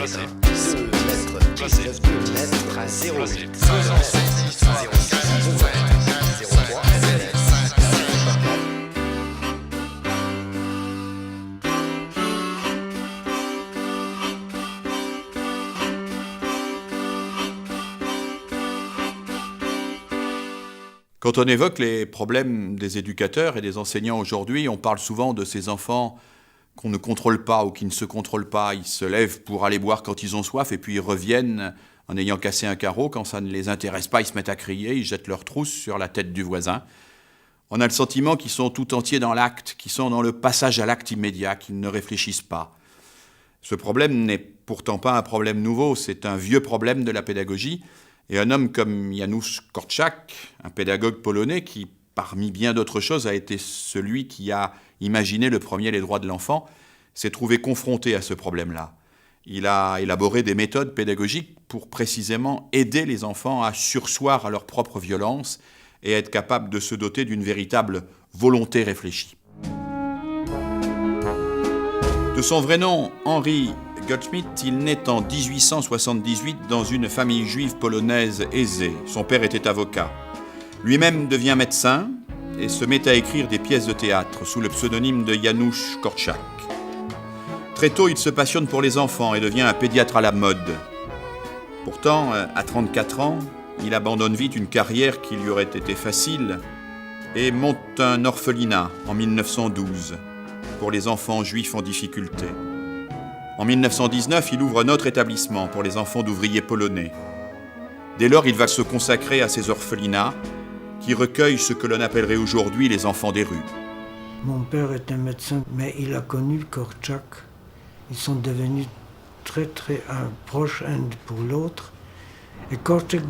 Placé. 2 mètres, Placé. 2 mètres à 0. Placé. 03. Quand on évoque les problèmes des éducateurs et des enseignants aujourd'hui, on parle souvent de ces enfants qu'on ne contrôle pas ou qui ne se contrôlent pas. Ils se lèvent pour aller boire quand ils ont soif et puis ils reviennent en ayant cassé un carreau. Quand ça ne les intéresse pas, ils se mettent à crier, ils jettent leur trousse sur la tête du voisin. On a le sentiment qu'ils sont tout entiers dans l'acte, qu'ils sont dans le passage à l'acte immédiat, qu'ils ne réfléchissent pas. Ce problème n'est pourtant pas un problème nouveau, c'est un vieux problème de la pédagogie. Et un homme comme Janusz Korczak, un pédagogue polonais qui, parmi bien d'autres choses, a été celui qui a imaginé le premier les droits de l'enfant, s'est trouvé confronté à ce problème-là. Il a élaboré des méthodes pédagogiques pour précisément aider les enfants à surseoir à leur propre violence et à être capables de se doter d'une véritable volonté réfléchie. De son vrai nom, Henry Goldschmidt, il naît en 1878 dans une famille juive polonaise aisée. Son père était avocat. Lui-même devient médecin et se met à écrire des pièces de théâtre sous le pseudonyme de Janusz Korczak. Très tôt, il se passionne pour les enfants et devient un pédiatre à la mode. Pourtant, à 34 ans, il abandonne vite une carrière qui lui aurait été facile et monte un orphelinat en 1912 pour les enfants juifs en difficulté. En 1919, il ouvre un autre établissement pour les enfants d'ouvriers polonais. Dès lors, il va se consacrer à ces orphelinats qui recueillent ce que l'on appellerait aujourd'hui les enfants des rues. Mon père était médecin, mais il a connu Korczak. Ils sont devenus très proches un pour l'autre. Et Korczak,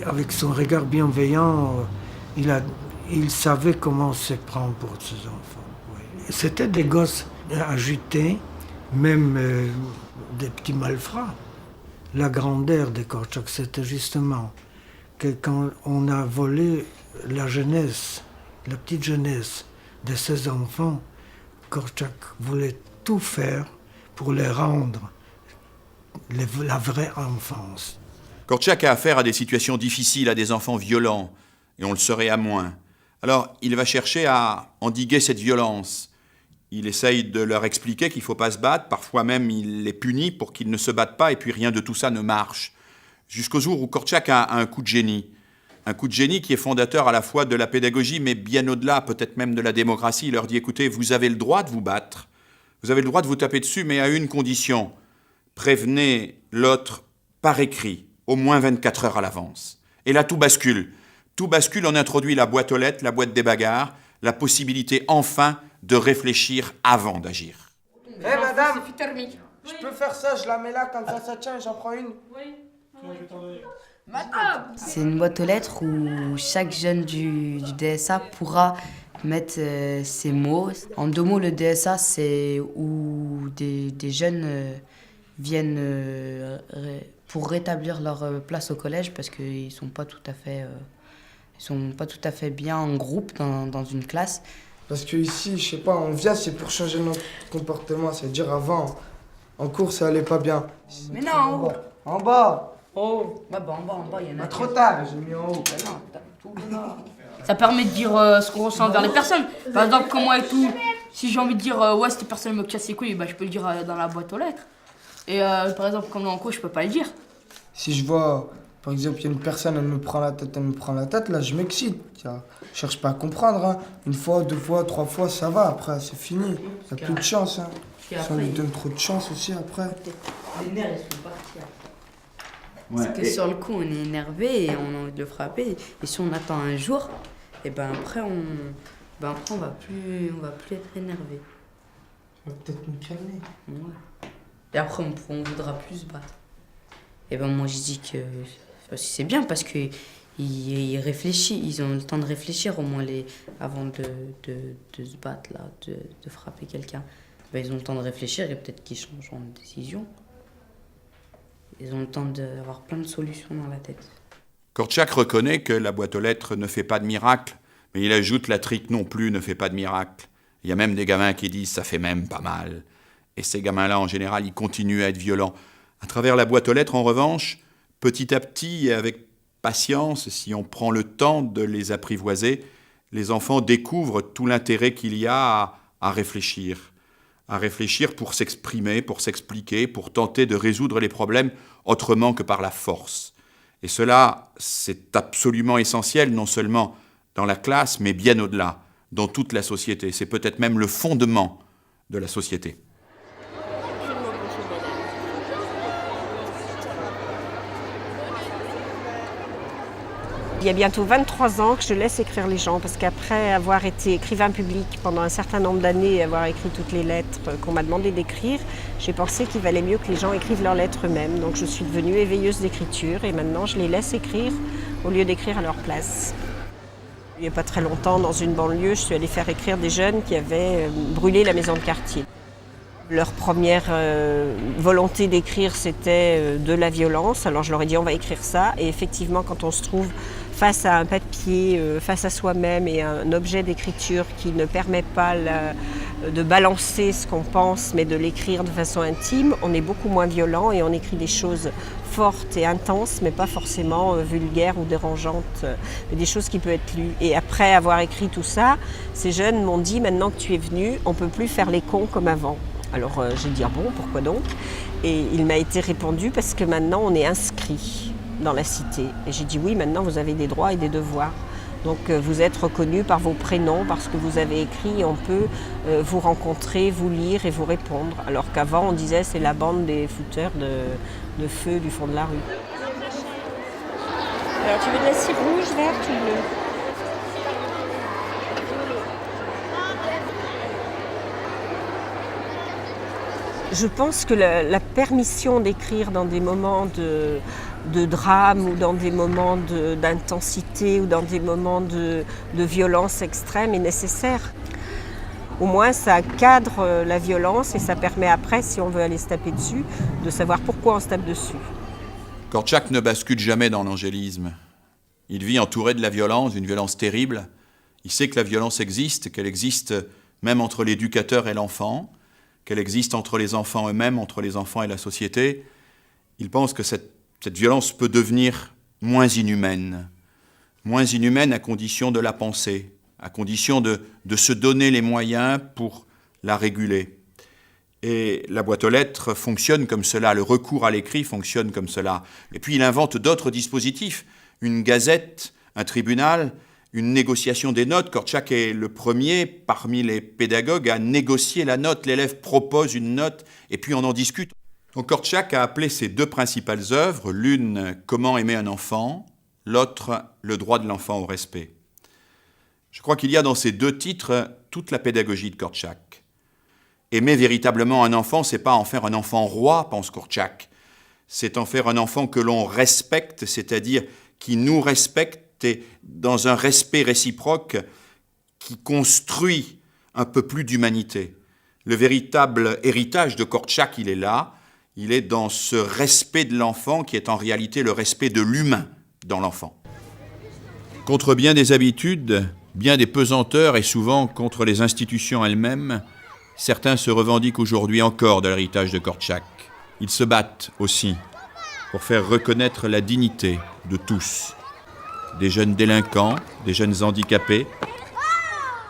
avec son regard bienveillant, il savait comment se prendre pour ses enfants. Oui. C'était des gosses agités, même des petits malfrats. La grandeur de Korczak, c'était justement que quand on a volé la jeunesse, la petite jeunesse de ses enfants, Korczak voulait tout faire pour les rendre la vraie enfance. Korczak a affaire à des situations difficiles, à des enfants violents, et on le serait à moins. Alors, il va chercher à endiguer cette violence. Il essaye de leur expliquer qu'il ne faut pas se battre, parfois même il les punit pour qu'ils ne se battent pas, et puis rien de tout ça ne marche. Jusqu'au jour où Korczak a un coup de génie. Un coup de génie qui est fondateur à la fois de la pédagogie, mais bien au-delà, peut-être même de la démocratie. Il leur dit, écoutez, vous avez le droit de vous battre, vous avez le droit de vous taper dessus, mais à une condition. Prévenez l'autre par écrit, au moins 24 heures à l'avance. Et là, tout bascule. Tout bascule, on introduit la boîte aux lettres, la boîte des bagarres, la possibilité enfin de réfléchir avant d'agir. Eh madame, C'est thermique. je peux faire ça, je la mets là, comme ça tient et j'en prends une. C'est une boîte aux lettres où chaque jeune du DSA pourra mettre ses mots. En 2 mots, le DSA, c'est où des jeunes viennent pour rétablir leur place au collège parce qu'ils ne sont pas tout à fait bien en groupe dans une classe. Parce que ici, je sais pas, on vient, c'est pour changer notre comportement. C'est-à-dire avant, en cours, ça allait pas bien. Mais non, en haut. En bas. Oh. En bas, il y en a. Trop tard, j'ai mis en haut. Mais non, t'as tout là. Ça permet de dire ce qu'on ressent vers les personnes. Par exemple, comme moi et tout, si j'ai envie de dire ouais, cette personne me casse les couilles, bah, je peux le dire dans la boîte aux lettres. Et par exemple, comme là en cours, je peux pas le dire. Si je vois, par exemple, il y a une personne, elle me prend la tête, là, je m'excite. Je cherche pas à comprendre. Hein. 1 fois, 2 fois, 3 fois, ça va. Après, c'est fini. Il n'y a plus de chance. Hein. Si on lui donne trop de chance aussi, après. Les nerfs, ils sont partis. Parce que sur le coup, on est énervé et on a envie de le frapper. Et si on attend un jour, et ben après, on va plus être énervé. On va peut-être nous calmer. Ouais. Et après, on voudra plus se battre. Et ben moi, je dis que c'est bien parce que ils réfléchissent, ils ont le temps de réfléchir au moins avant de se battre là, de frapper quelqu'un. Ben, ils ont le temps de réfléchir et peut-être qu'ils changeront de décision. Ils ont le temps d'avoir plein de solutions dans la tête. Korczak reconnaît que la boîte aux lettres ne fait pas de miracle, mais il ajoute la trique non plus ne fait pas de miracle. Il y a même des gamins qui disent ça fait même pas mal. Et ces gamins-là, en général, ils continuent à être violents. À travers la boîte aux lettres, en revanche, petit à petit et avec patience, si on prend le temps de les apprivoiser, les enfants découvrent tout l'intérêt qu'il y a à réfléchir pour s'exprimer, pour s'expliquer, pour tenter de résoudre les problèmes autrement que par la force. Et cela, c'est absolument essentiel, non seulement dans la classe, mais bien au-delà, dans toute la société. C'est peut-être même le fondement de la société. Il y a bientôt 23 ans que je laisse écrire les gens, parce qu'après avoir été écrivain public pendant un certain nombre d'années et avoir écrit toutes les lettres qu'on m'a demandé d'écrire, j'ai pensé qu'il valait mieux que les gens écrivent leurs lettres eux-mêmes. Donc je suis devenue éveilleuse d'écriture et maintenant je les laisse écrire au lieu d'écrire à leur place. Il n'y a pas très longtemps, dans une banlieue, je suis allée faire écrire des jeunes qui avaient brûlé la maison de quartier. Leur première volonté d'écrire, c'était de la violence. Alors je leur ai dit, on va écrire ça. Et effectivement, quand on se trouve face à un papier, face à soi-même et un objet d'écriture qui ne permet pas de balancer ce qu'on pense, mais de l'écrire de façon intime, on est beaucoup moins violent et on écrit des choses fortes et intenses, mais pas forcément vulgaires ou dérangeantes, mais des choses qui peuvent être lues. Et après avoir écrit tout ça, ces jeunes m'ont dit, maintenant que tu es venu, on ne peut plus faire les cons comme avant. Alors j'ai dit, ah bon, pourquoi donc? Et il m'a été répondu, parce que maintenant on est inscrit dans la cité. Et j'ai dit, oui, maintenant vous avez des droits et des devoirs. Donc vous êtes reconnus par vos prénoms, parce que vous avez écrit, on peut vous rencontrer, vous lire et vous répondre. Alors qu'avant on disait, c'est la bande des fouteurs de feu du fond de la rue. Alors tu veux de la cire rouge, verte ou bleue? Je pense que la permission d'écrire dans des moments de drame ou dans des moments d'intensité ou dans des moments de violence extrême est nécessaire. Au moins, ça cadre la violence et ça permet après, si on veut aller se taper dessus, de savoir pourquoi on se tape dessus. Korczak ne bascule jamais dans l'angélisme. Il vit entouré de la violence, d'une violence terrible. Il sait que la violence existe, qu'elle existe même entre l'éducateur et l'enfant, qu'elle existe entre les enfants eux-mêmes, entre les enfants et la société. Il pense que cette violence peut devenir moins inhumaine à condition de la penser, à condition de se donner les moyens pour la réguler. Et la boîte aux lettres fonctionne comme cela, le recours à l'écrit fonctionne comme cela. Et puis il invente d'autres dispositifs, une gazette, un tribunal, une négociation des notes. Korczak est le premier parmi les pédagogues à négocier la note. L'élève propose une note et puis on en discute. Donc Korczak a appelé ses deux principales œuvres, l'une « Comment aimer un enfant », l'autre « Le droit de l'enfant au respect ». Je crois qu'il y a dans ces deux titres toute la pédagogie de Korczak. Aimer véritablement un enfant, c'est pas en faire un enfant roi, pense Korczak. C'est en faire un enfant que l'on respecte, c'est-à-dire qui nous respecte et dans un respect réciproque qui construit un peu plus d'humanité. Le véritable héritage de Korczak, il est là. Il est dans ce respect de l'enfant qui est en réalité le respect de l'humain dans l'enfant. Contre bien des habitudes, bien des pesanteurs et souvent contre les institutions elles-mêmes, certains se revendiquent aujourd'hui encore de l'héritage de Korczak. Ils se battent aussi pour faire reconnaître la dignité de tous. Des jeunes délinquants, des jeunes handicapés.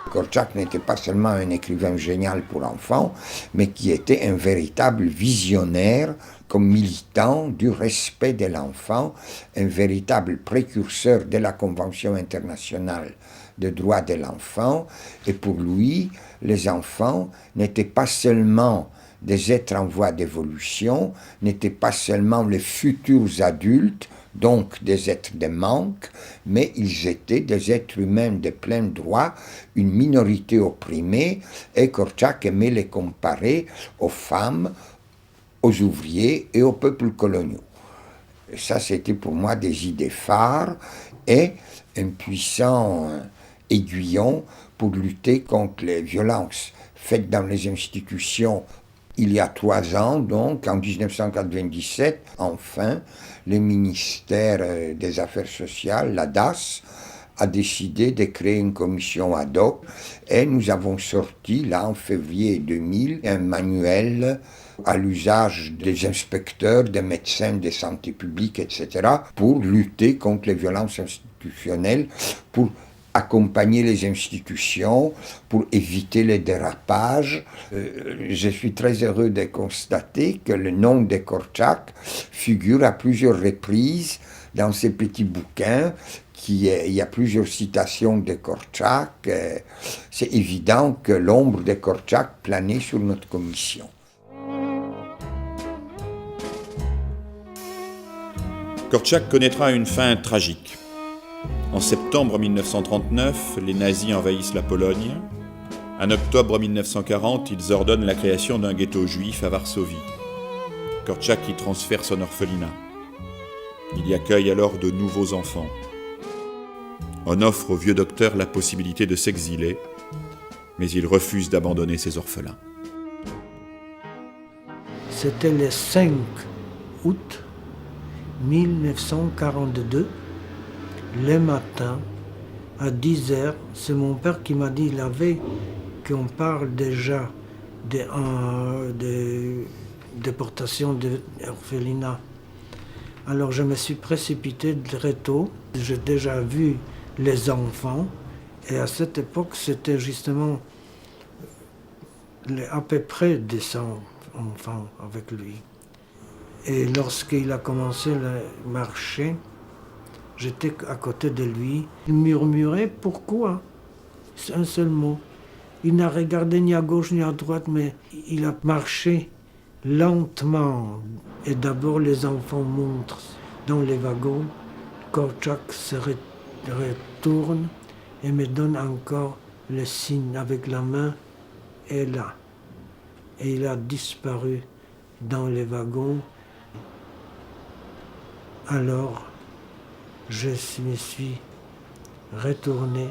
Korczak n'était pas seulement un écrivain génial pour enfants, mais qui était un véritable visionnaire comme militant du respect de l'enfant, un véritable précurseur de la Convention internationale des droits de l'enfant. Et pour lui, les enfants n'étaient pas seulement des êtres en voie d'évolution, n'étaient pas seulement les futurs adultes, donc des êtres de manque, mais ils étaient des êtres humains de plein droit, une minorité opprimée, et Korczak aimait les comparer aux femmes, aux ouvriers et aux peuples coloniaux. Ça, c'était pour moi des idées phares et un puissant aiguillon pour lutter contre les violences faites dans les institutions. Il y a 3 ans, donc, en 1997, enfin, le ministère des Affaires sociales, la DAS, a décidé de créer une commission ad hoc et nous avons sorti, là, en février 2000, un manuel à l'usage des inspecteurs, des médecins de santé publique, etc., pour lutter contre les violences institutionnelles, pour accompagner les institutions, pour éviter les dérapages. Je suis très heureux de constater que le nom de Korczak figure à plusieurs reprises dans ces petits bouquins. Il y a plusieurs citations de Korczak. C'est évident que l'ombre de Korczak planait sur notre commission. Korczak connaîtra une fin tragique. En septembre 1939, les nazis envahissent la Pologne. En octobre 1940, ils ordonnent la création d'un ghetto juif à Varsovie. Korczak y transfère son orphelinat. Il y accueille alors de nouveaux enfants. On offre au vieux docteur la possibilité de s'exiler, mais il refuse d'abandonner ses orphelins. C'était le 5 août 1942, le matin, à 10h, c'est mon père qui m'a dit la veille qu'on parle déjà de déportation de l'orphelinat. Alors je me suis précipité très tôt. J'ai déjà vu les enfants et à cette époque c'était justement à peu près 200 enfants avec lui. Et lorsqu'il a commencé à marcher, j'étais à côté de lui. Il murmurait « Pourquoi ?» C'est un seul mot. Il n'a regardé ni à gauche ni à droite, mais il a marché lentement. Et d'abord les enfants montrent dans les wagons. Korczak se retourne et me donne encore le signe avec la main. Et là. Et il a disparu dans les wagons. Alors, je me suis retourné